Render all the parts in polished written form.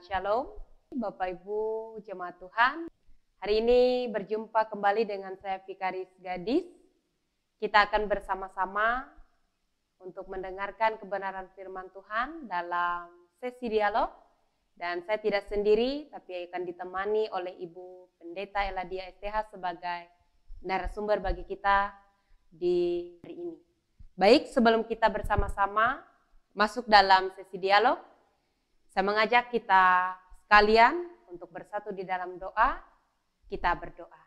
Shalom, Bapak Ibu Jemaat Tuhan. Hari ini berjumpa kembali dengan saya Vikaris Gadis. Kita akan bersama-sama untuk mendengarkan kebenaran firman Tuhan dalam sesi dialog. Dan saya tidak sendiri, tapi akan ditemani oleh Ibu Pendeta Eladia STH sebagai narasumber bagi kita di hari ini. Baik, sebelum kita bersama-sama masuk dalam sesi dialog, saya mengajak kita sekalian untuk bersatu di dalam doa. Kita berdoa.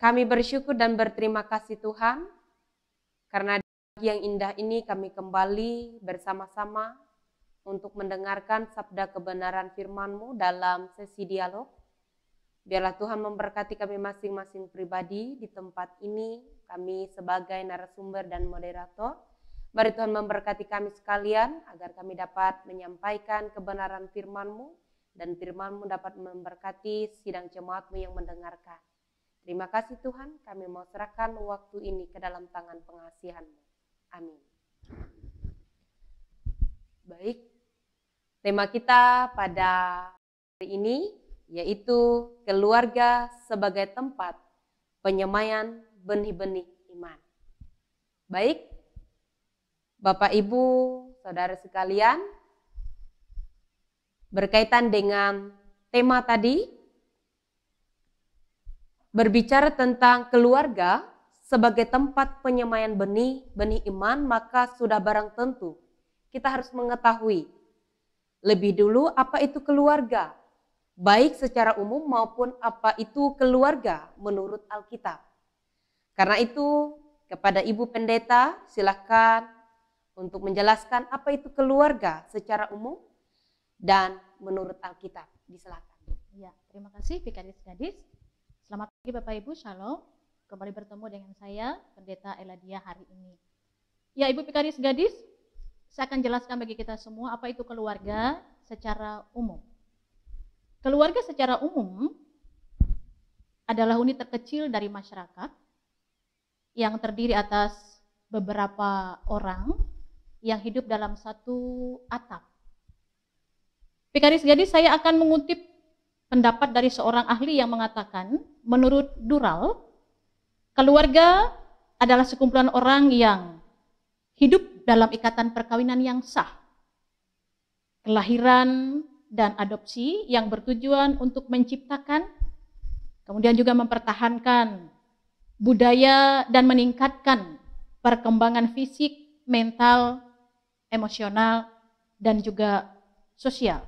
Kami bersyukur dan berterima kasih Tuhan, karena pagi yang indah ini kami kembali bersama-sama untuk mendengarkan sabda kebenaran firman-Mu dalam sesi dialog. Biarlah Tuhan memberkati kami masing-masing pribadi di tempat ini, kami sebagai narasumber dan moderator. Mari Tuhan memberkati kami sekalian agar kami dapat menyampaikan kebenaran firman-Mu dan firman-Mu dapat memberkati sidang jemaat-Mu yang mendengarkan. Terima kasih Tuhan, kami mau serahkan waktu ini ke dalam tangan pengasihan-Mu. Amin. Baik, tema kita pada hari ini yaitu keluarga sebagai tempat penyemaian benih-benih iman. Baik, Bapak, Ibu, Saudara sekalian, berkaitan dengan tema tadi, berbicara tentang keluarga sebagai tempat penyemaian benih iman, maka sudah barang tentu kita harus mengetahui lebih dulu apa itu keluarga, baik secara umum maupun apa itu keluarga menurut Alkitab. Karena itu, kepada Ibu Pendeta, silakan untuk menjelaskan apa itu keluarga secara umum dan menurut Alkitab. Disilakan. Ya, terima kasih Vikaris Gadis. Selamat pagi Bapak Ibu, Shalom. Kembali bertemu dengan saya, Pendeta Eladia hari ini. Ya, Ibu Vikaris Gadis, saya akan jelaskan bagi kita semua apa itu keluarga secara umum. Keluarga secara umum adalah unit terkecil dari masyarakat yang terdiri atas beberapa orang yang hidup dalam satu atap. Vikaris Gadis, saya akan mengutip pendapat dari seorang ahli yang mengatakan, menurut Dural, keluarga adalah sekumpulan orang yang hidup dalam ikatan perkawinan yang sah, kelahiran dan adopsi yang bertujuan untuk menciptakan, kemudian juga mempertahankan budaya dan meningkatkan perkembangan fisik, mental, emosional, dan juga sosial.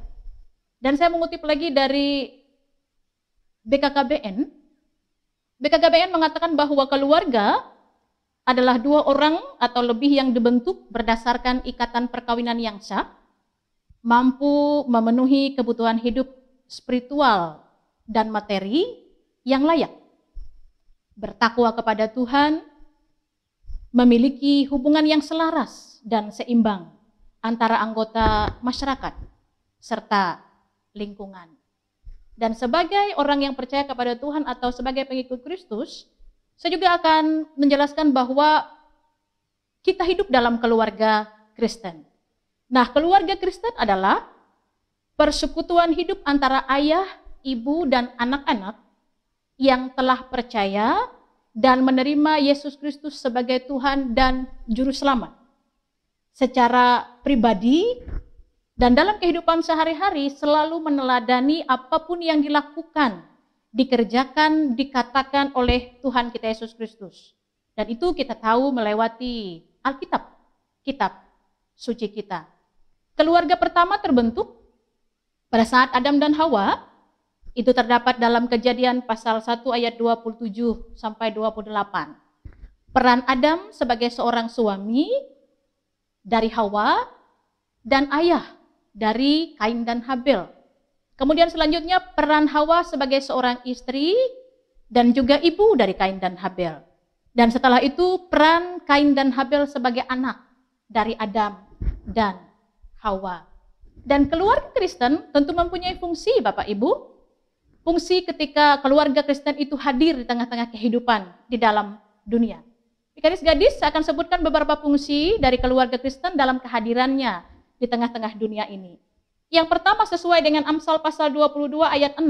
Dan saya mengutip lagi dari BKKBN. BKKBN mengatakan bahwa keluarga adalah dua orang atau lebih yang dibentuk berdasarkan ikatan perkawinan yang sah, mampu memenuhi kebutuhan hidup spiritual dan materi yang layak, bertakwa kepada Tuhan, memiliki hubungan yang selaras dan seimbang antara anggota masyarakat serta lingkungan. Dan sebagai orang yang percaya kepada Tuhan atau sebagai pengikut Kristus, saya juga akan menjelaskan bahwa kita hidup dalam keluarga Kristen. Nah, keluarga Kristen adalah persekutuan hidup antara ayah, ibu, dan anak-anak yang telah percaya dan menerima Yesus Kristus sebagai Tuhan dan Juru Selamat secara pribadi dan dalam kehidupan sehari-hari selalu meneladani apapun yang dilakukan, dikerjakan, dikatakan oleh Tuhan kita Yesus Kristus. Dan itu kita tahu melewati Alkitab, kitab suci kita. Keluarga pertama terbentuk pada saat Adam dan Hawa. Itu terdapat dalam Kejadian pasal 1 ayat 27 sampai 28. Peran Adam sebagai seorang suami dari Hawa dan ayah dari Kain dan Habel. Kemudian selanjutnya peran Hawa sebagai seorang istri dan juga ibu dari Kain dan Habel. Dan setelah itu peran Kain dan Habel sebagai anak dari Adam dan Hawa. Dan keluarga Kristen tentu mempunyai fungsi Bapak Ibu. Fungsi ketika keluarga Kristen itu hadir di tengah-tengah kehidupan di dalam dunia. Vikaris Gadis saya akan sebutkan beberapa fungsi dari keluarga Kristen dalam kehadirannya di tengah-tengah dunia ini. Yang pertama sesuai dengan Amsal pasal 22 ayat 6,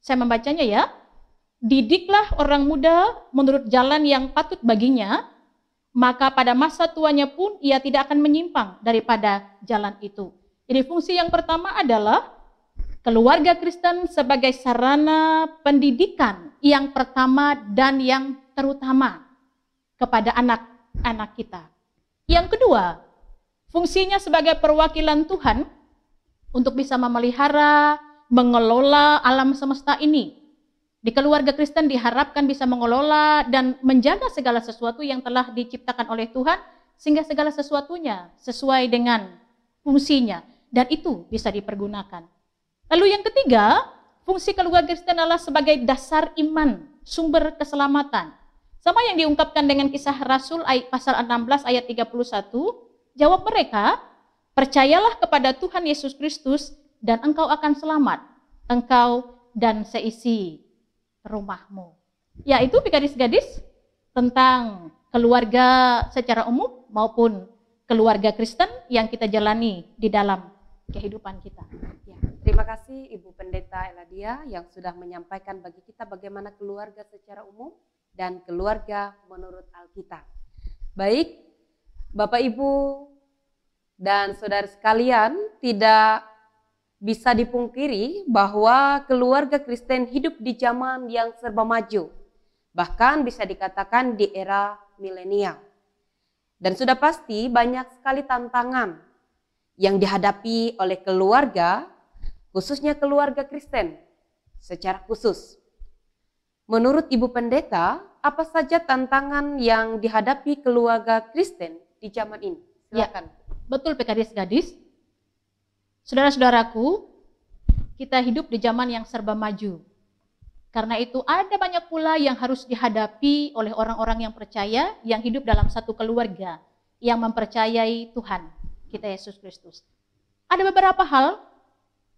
saya membacanya ya. Didiklah orang muda menurut jalan yang patut baginya, maka pada masa tuanya pun ia tidak akan menyimpang daripada jalan itu. Jadi fungsi yang pertama adalah keluarga Kristen sebagai sarana pendidikan yang pertama dan yang terutama kepada anak-anak kita. Yang kedua, fungsinya sebagai perwakilan Tuhan untuk bisa memelihara, mengelola alam semesta ini. Di keluarga Kristen diharapkan bisa mengelola dan menjaga segala sesuatu yang telah diciptakan oleh Tuhan, sehingga segala sesuatunya sesuai dengan fungsinya, dan itu bisa dipergunakan. Lalu yang ketiga, fungsi keluarga Kristen adalah sebagai dasar iman, sumber keselamatan. Sama yang diungkapkan dengan Kisah Rasul pasal 16 ayat 31, jawab mereka, percayalah kepada Tuhan Yesus Kristus dan engkau akan selamat, engkau dan seisi rumahmu. Yaitu gadis-gadis tentang keluarga secara umum maupun keluarga Kristen yang kita jalani di dalam kehidupan kita. Ya, terima kasih Ibu Pendeta Eladia yang sudah menyampaikan bagi kita bagaimana keluarga secara umum dan keluarga menurut Alkitab. Baik, Bapak Ibu dan saudara sekalian, tidak bisa dipungkiri bahwa keluarga Kristen hidup di zaman yang serba maju, bahkan bisa dikatakan di era milenial. Dan sudah pasti banyak sekali tantangan yang dihadapi oleh keluarga, khususnya keluarga Kristen secara khusus. Menurut Ibu Pendeta, apa saja tantangan yang dihadapi keluarga Kristen di zaman ini? Silakan. Ya, betul gadis-gadis. Saudara-saudaraku, kita hidup di zaman yang serba maju. Karena itu ada banyak pula yang harus dihadapi oleh orang-orang yang percaya, yang hidup dalam satu keluarga, yang mempercayai Tuhan kita Yesus Kristus. Ada beberapa hal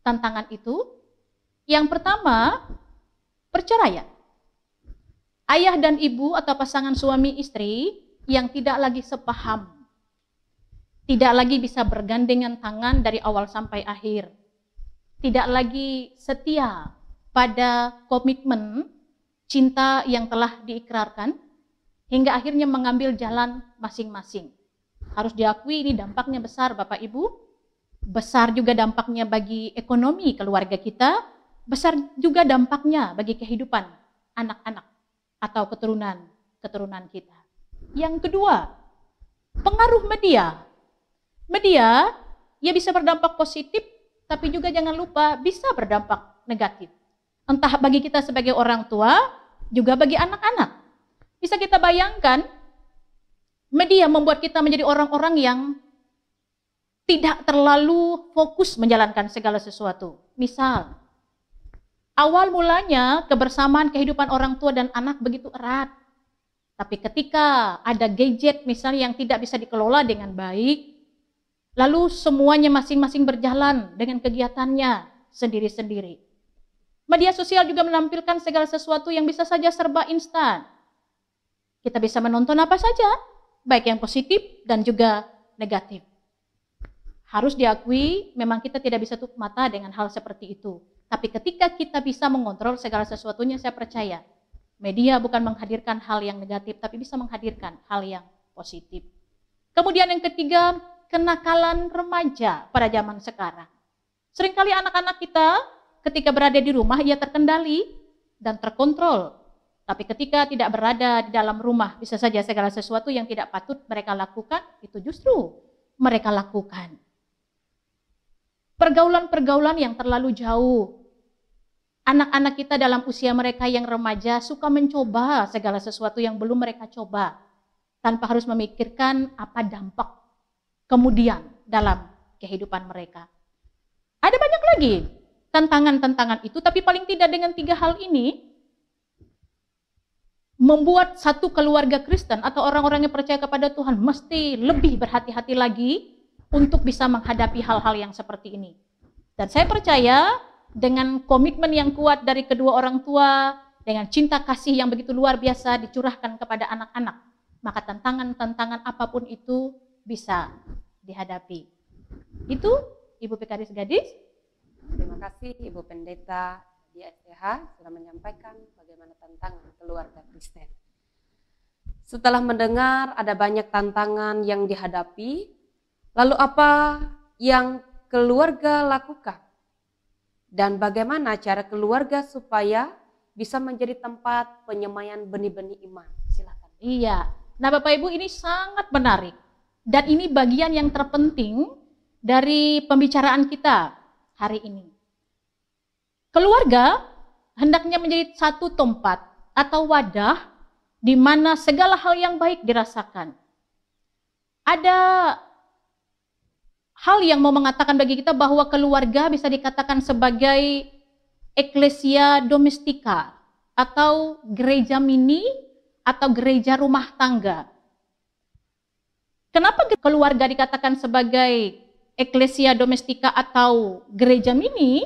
tantangan itu. Yang pertama, perceraian. Ayah dan ibu atau pasangan suami istri yang tidak lagi sepaham, tidak lagi bisa bergandengan tangan dari awal sampai akhir, tidak lagi setia pada komitmen cinta yang telah diikrarkan, hingga akhirnya mengambil jalan masing-masing. Harus diakui ini dampaknya besar Bapak Ibu, besar juga dampaknya bagi ekonomi keluarga kita, besar juga dampaknya bagi kehidupan anak-anak atau keturunan kita. Yang kedua, pengaruh media. Media, ya bisa berdampak positif, tapi juga jangan lupa bisa berdampak negatif. Entah bagi kita sebagai orang tua, juga bagi anak-anak. Bisa kita bayangkan, media membuat kita menjadi orang-orang yang tidak terlalu fokus menjalankan segala sesuatu. Misal, awal mulanya kebersamaan kehidupan orang tua dan anak begitu erat. Tapi ketika ada gadget misalnya yang tidak bisa dikelola dengan baik, lalu semuanya masing-masing berjalan dengan kegiatannya sendiri-sendiri. Media sosial juga menampilkan segala sesuatu yang bisa saja serba instan. Kita bisa menonton apa saja, baik yang positif dan juga negatif. Harus diakui memang kita tidak bisa tutup mata dengan hal seperti itu. Tapi ketika kita bisa mengontrol segala sesuatunya, saya percaya media bukan menghadirkan hal yang negatif, tapi bisa menghadirkan hal yang positif. Kemudian yang ketiga, kenakalan remaja pada zaman sekarang. Seringkali anak-anak kita ketika berada di rumah, ia terkendali dan terkontrol. Tapi ketika tidak berada di dalam rumah, bisa saja segala sesuatu yang tidak patut mereka lakukan, itu justru mereka lakukan. Pergaulan-pergaulan yang terlalu jauh. Anak-anak kita dalam usia mereka yang remaja suka mencoba segala sesuatu yang belum mereka coba, tanpa harus memikirkan apa dampak kemudian dalam kehidupan mereka. Ada banyak lagi tantangan-tantangan itu, tapi paling tidak dengan 3 hal ini, membuat satu keluarga Kristen atau orang-orang yang percaya kepada Tuhan mesti lebih berhati-hati lagi untuk bisa menghadapi hal-hal yang seperti ini. Dan saya percaya dengan komitmen yang kuat dari kedua orang tua, dengan cinta kasih yang begitu luar biasa dicurahkan kepada anak-anak, maka tantangan-tantangan apapun itu bisa dihadapi. Itu Ibu Pekaris Gadis. Terima kasih Ibu Pendeta di STH sudah menyampaikan bagaimana tantangan keluarga Kristen. Setelah mendengar ada banyak tantangan yang dihadapi, lalu apa yang keluarga lakukan? Dan bagaimana cara keluarga supaya bisa menjadi tempat penyemaian benih-benih iman? Silakan. Iya. Nah, Bapak Ibu, ini sangat menarik. Dan ini bagian yang terpenting dari pembicaraan kita hari ini. Keluarga hendaknya menjadi satu tempat atau wadah di mana segala hal yang baik dirasakan. Ada hal yang mau mengatakan bagi kita bahwa keluarga bisa dikatakan sebagai eklesia domestika atau gereja mini atau gereja rumah tangga. Kenapa keluarga dikatakan sebagai eklesia domestika atau gereja mini?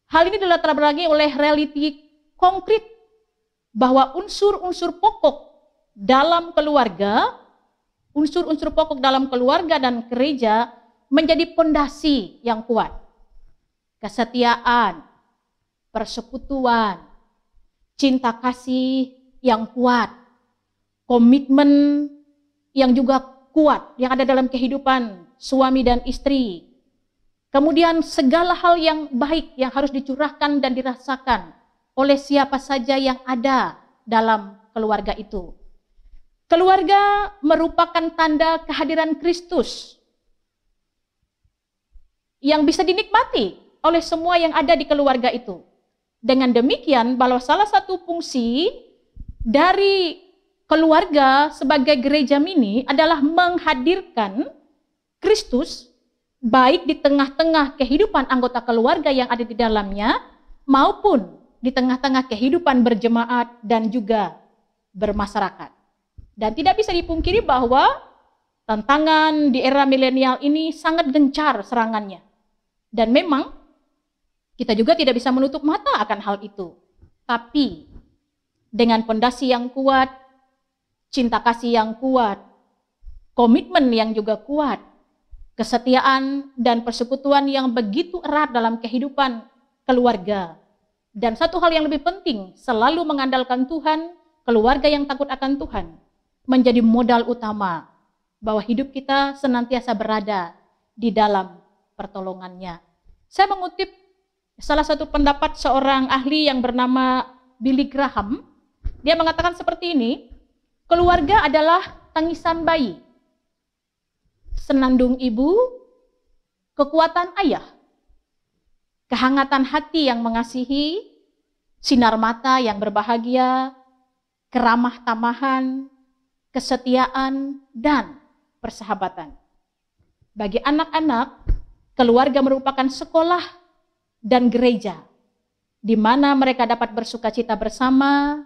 Hal ini dilatar belakangi oleh realiti konkret bahwa unsur-unsur pokok dalam keluarga, dan gereja menjadi pondasi yang kuat. Kesetiaan, persekutuan, cinta kasih yang kuat, komitmen yang juga kuat yang ada dalam kehidupan suami dan istri. Kemudian segala hal yang baik yang harus dicurahkan dan dirasakan oleh siapa saja yang ada dalam keluarga itu. Keluarga merupakan tanda kehadiran Kristus yang bisa dinikmati oleh semua yang ada di keluarga itu. Dengan demikian, bahwa salah satu fungsi dari keluarga sebagai gereja mini adalah menghadirkan Kristus baik di tengah-tengah kehidupan anggota keluarga yang ada di dalamnya maupun di tengah-tengah kehidupan berjemaat dan juga bermasyarakat. Dan tidak bisa dipungkiri bahwa tantangan di era milenial ini sangat gencar serangannya. Dan memang kita juga tidak bisa menutup mata akan hal itu. Tapi dengan pondasi yang kuat, cinta kasih yang kuat, komitmen yang juga kuat, kesetiaan dan persekutuan yang begitu erat dalam kehidupan keluarga. Dan satu hal yang lebih penting, selalu mengandalkan Tuhan, keluarga yang takut akan Tuhan, menjadi modal utama bahwa hidup kita senantiasa berada di dalam pertolongannya. Saya mengutip salah satu pendapat seorang ahli yang bernama Billy Graham. Dia mengatakan seperti ini, keluarga adalah tangisan bayi, senandung ibu, kekuatan ayah, kehangatan hati yang mengasihi, sinar mata yang berbahagia, keramah tamahan, kesetiaan, dan persahabatan. Bagi anak-anak, keluarga merupakan sekolah dan gereja, di mana mereka dapat bersukacita bersama,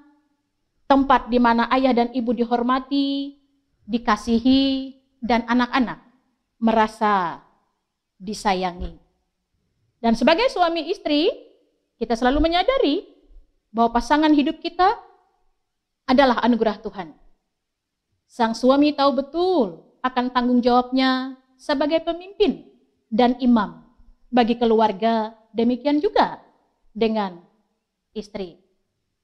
tempat di mana ayah dan ibu dihormati, dikasihi, dan anak-anak merasa disayangi. Dan sebagai suami istri, kita selalu menyadari bahwa pasangan hidup kita adalah anugerah Tuhan. Sang suami tahu betul akan tanggung jawabnya sebagai pemimpin dan imam bagi keluarga, demikian juga dengan istri.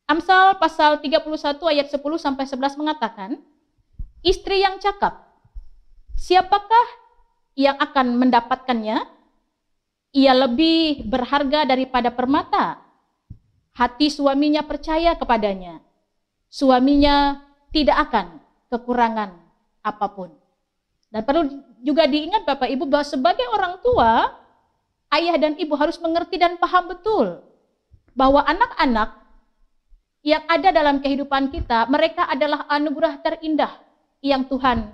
Amsal pasal 31 ayat 10 sampai 11 mengatakan, istri yang cakap, siapakah yang akan mendapatkannya? Ia lebih berharga daripada permata. Hati suaminya percaya kepadanya. Suaminya tidak akan kekurangan apapun. Dan perlu juga diingat Bapak Ibu bahwa sebagai orang tua, ayah dan ibu harus mengerti dan paham betul bahwa anak-anak yang ada dalam kehidupan kita, mereka adalah anugerah terindah yang Tuhan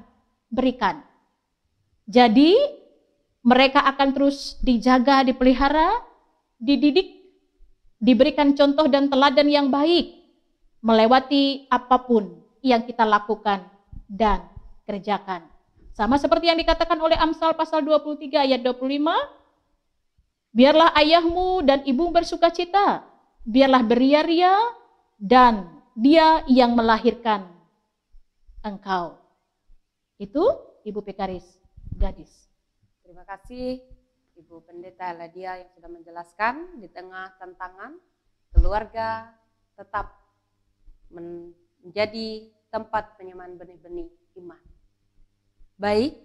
berikan. Jadi mereka akan terus dijaga, dipelihara, dididik, diberikan contoh dan teladan yang baik, melewati apapun yang kita lakukan dan kerjakan. Sama seperti yang dikatakan oleh Amsal pasal 23 ayat 25, biarlah ayahmu dan ibumu bersukacita, biarlah beria-ria, dan dia yang melahirkan engkau. Itu Ibu Pekaris Gadis. Terima kasih Ibu Pendeta Eladia yang sudah menjelaskan di tengah tantangan keluarga tetap menjadi tempat penyemayan benih-benih iman. Baik,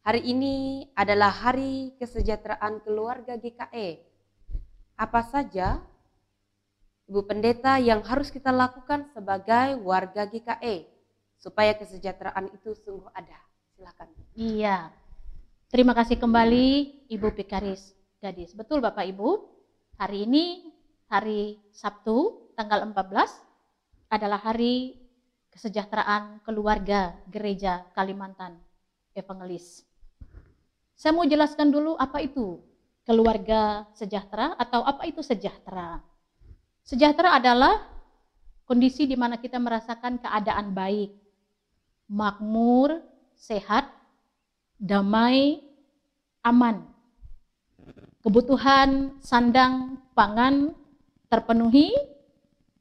hari ini adalah Hari Kesejahteraan Keluarga GKE. Apa saja Ibu Pendeta yang harus kita lakukan sebagai warga GKE supaya kesejahteraan itu sungguh ada? Silakan. Iya. Terima kasih kembali Ibu Vikaris Gadis. Betul Bapak Ibu, hari ini hari Sabtu tanggal 14 adalah Hari Kesejahteraan Keluarga Gereja Kalimantan Evangelis. Saya mau jelaskan dulu apa itu keluarga sejahtera atau apa itu sejahtera. Sejahtera adalah kondisi di mana kita merasakan keadaan baik, makmur, sehat, damai, aman. Kebutuhan sandang, pangan terpenuhi,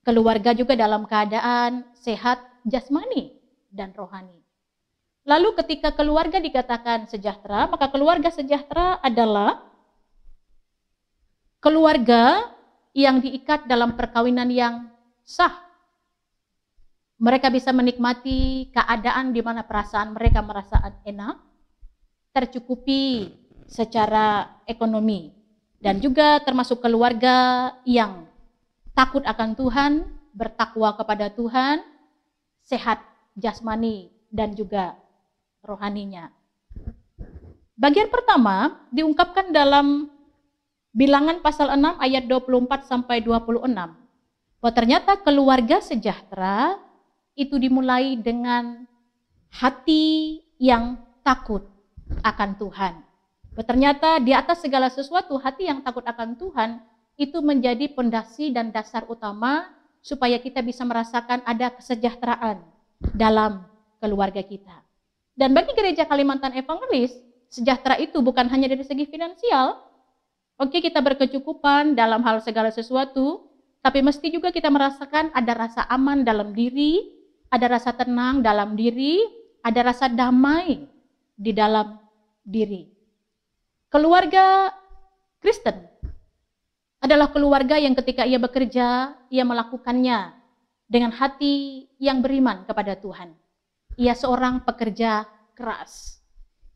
keluarga juga dalam keadaan sehat jasmani dan rohani. Lalu ketika keluarga dikatakan sejahtera, maka keluarga sejahtera adalah keluarga yang diikat dalam perkawinan yang sah. Mereka bisa menikmati keadaan di mana perasaan mereka merasa enak, tercukupi secara ekonomi, dan juga termasuk keluarga yang takut akan Tuhan, bertakwa kepada Tuhan, sehat jasmani dan juga rohaninya. Bagian pertama diungkapkan dalam Bilangan pasal 6 ayat 24 sampai 26. Bahwa ternyata keluarga sejahtera itu dimulai dengan hati yang takut akan Tuhan. Bahwa ternyata di atas segala sesuatu hati yang takut akan Tuhan itu menjadi pondasi dan dasar utama supaya kita bisa merasakan ada kesejahteraan dalam keluarga kita. Dan bagi gereja Kalimantan Evangelis, sejahtera itu bukan hanya dari segi finansial. Oke, kita berkecukupan dalam hal segala sesuatu, tapi mesti juga kita merasakan ada rasa aman dalam diri, ada rasa tenang dalam diri, ada rasa damai di dalam diri. Keluarga Kristen adalah keluarga yang ketika ia bekerja, ia melakukannya dengan hati yang beriman kepada Tuhan. Ia seorang pekerja keras.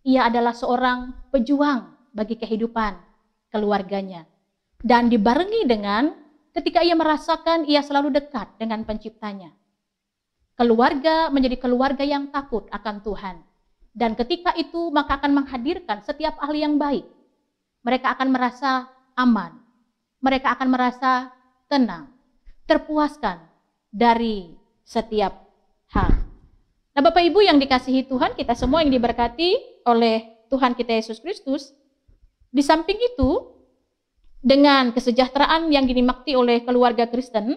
Ia adalah seorang pejuang bagi kehidupan keluarganya. Dan dibarengi dengan ketika ia merasakan ia selalu dekat dengan penciptanya. Keluarga menjadi keluarga yang takut akan Tuhan. Dan ketika itu maka akan menghadirkan setiap hal yang baik. Mereka akan merasa aman. Mereka akan merasa tenang. Terpuaskan dari setiap hal. Nah Bapak Ibu yang dikasihi Tuhan, kita semua yang diberkati oleh Tuhan kita Yesus Kristus, di samping itu, dengan kesejahteraan yang dinikmati oleh keluarga Kristen,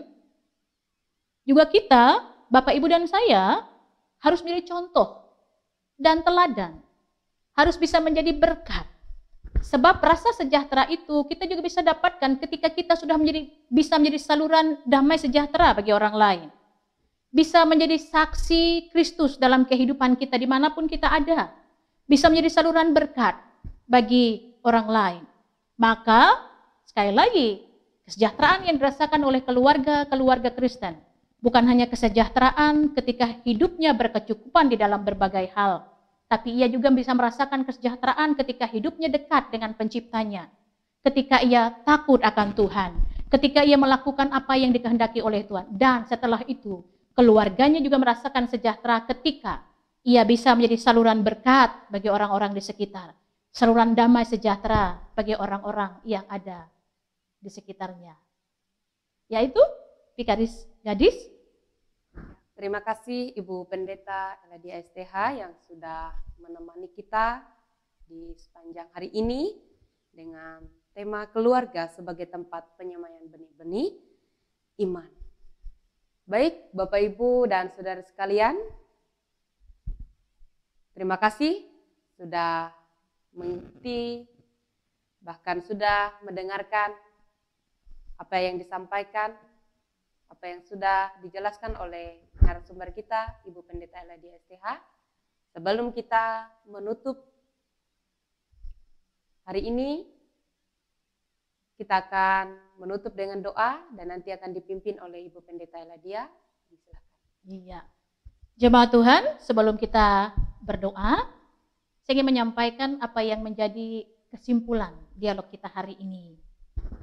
juga kita, Bapak Ibu dan saya, harus menjadi contoh dan teladan. Harus bisa menjadi berkat. Sebab rasa sejahtera itu kita juga bisa dapatkan ketika kita sudah bisa menjadi saluran damai sejahtera bagi orang lain. Bisa menjadi saksi Kristus dalam kehidupan kita dimanapun kita ada. Bisa menjadi saluran berkat bagi orang lain. Maka sekali lagi kesejahteraan yang dirasakan oleh keluarga Kristen bukan hanya kesejahteraan ketika hidupnya berkecukupan di dalam berbagai hal, tapi ia juga bisa merasakan kesejahteraan ketika hidupnya dekat dengan penciptanya, ketika ia takut akan Tuhan, ketika ia melakukan apa yang dikehendaki oleh Tuhan, dan setelah itu keluarganya juga merasakan sejahtera ketika ia bisa menjadi saluran berkat bagi orang-orang di sekitar. Saluran damai sejahtera bagi orang-orang yang ada di sekitarnya. Yaitu Vikaris Gadis. Terima kasih Ibu Pendeta Eladia STH yang sudah menemani kita di sepanjang hari ini dengan tema keluarga sebagai tempat penyemayan benih-benih iman. Baik Bapak Ibu dan saudara sekalian, terima kasih sudah mengikuti, bahkan sudah mendengarkan apa yang disampaikan, apa yang sudah dijelaskan oleh narasumber kita, Ibu Pendeta Eladia STH. Sebelum kita menutup Hari ini kita akan menutup dengan doa dan nanti akan dipimpin oleh Ibu Pendeta Eladia. Silakan. Iya. Jemaat Tuhan, sebelum kita berdoa, saya ingin menyampaikan apa yang menjadi kesimpulan dialog kita hari ini.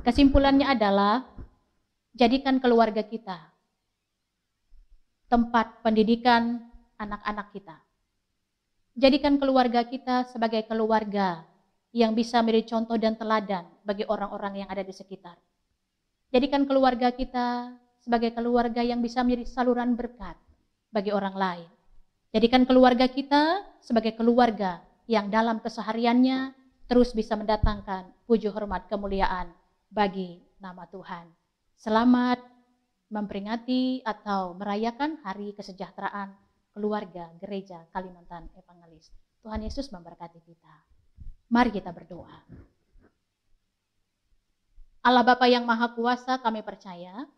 Kesimpulannya adalah, jadikan keluarga kita tempat pendidikan anak-anak kita. Jadikan keluarga kita sebagai keluarga yang bisa menjadi contoh dan teladan bagi orang-orang yang ada di sekitar. Jadikan keluarga kita sebagai keluarga yang bisa menjadi saluran berkat bagi orang lain. Jadikan keluarga kita sebagai keluarga yang dalam kesehariannya terus bisa mendatangkan puji hormat kemuliaan bagi nama Tuhan. Selamat memperingati atau merayakan Hari Kesejahteraan Keluarga Gereja Kalimantan Evangelis. Tuhan Yesus memberkati kita. Mari kita berdoa. Allah Bapa yang Maha Kuasa, kami percaya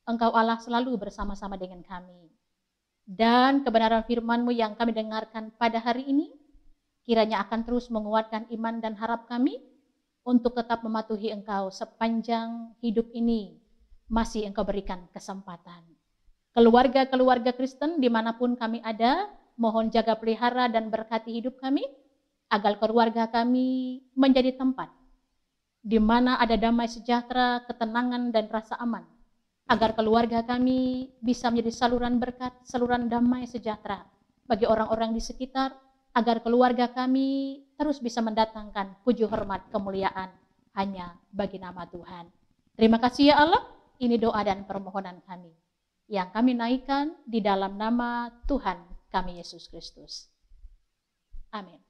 Engkau Allah selalu bersama-sama dengan kami. Dan kebenaran firman-Mu yang kami dengarkan pada hari ini, kiranya akan terus menguatkan iman dan harap kami untuk tetap mematuhi Engkau sepanjang hidup ini masih Engkau berikan kesempatan. Keluarga-keluarga Kristen dimanapun kami ada, mohon jaga pelihara dan berkati hidup kami, agar keluarga kami menjadi tempat di mana ada damai sejahtera, ketenangan dan rasa aman, agar keluarga kami bisa menjadi saluran berkat, saluran damai sejahtera bagi orang-orang di sekitar, agar keluarga kami terus bisa mendatangkan puji hormat kemuliaan hanya bagi nama Tuhan. Terima kasih ya Allah, ini doa dan permohonan kami yang kami naikkan di dalam nama Tuhan kami Yesus Kristus. Amin.